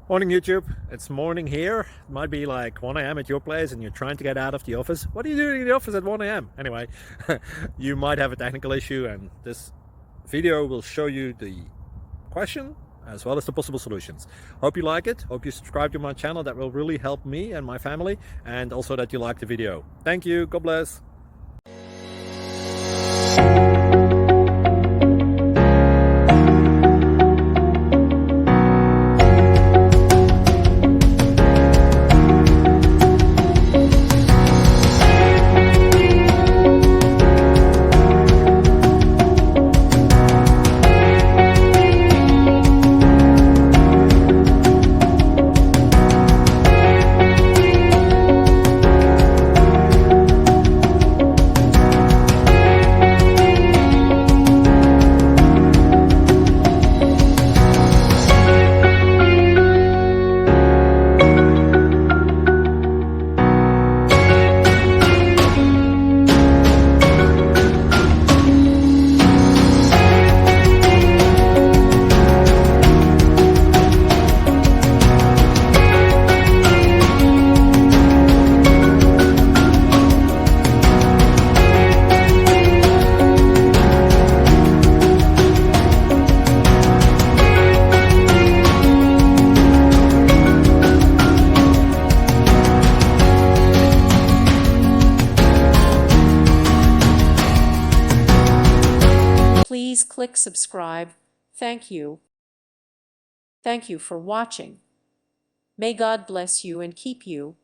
Morning YouTube, it's morning here. It might be like 1 a.m. at your place and you're trying to get out of the office. What are you doing in the office at 1 a.m.? Anyway, you might have a technical issue and this video will show you the question as well as the possible solutions. Hope you like it, hope you subscribe to my channel. That will really help me and my family, and also that you like the video. Thank you, God bless. Please click subscribe. Thank you. Thank you for watching. May God bless you and keep you.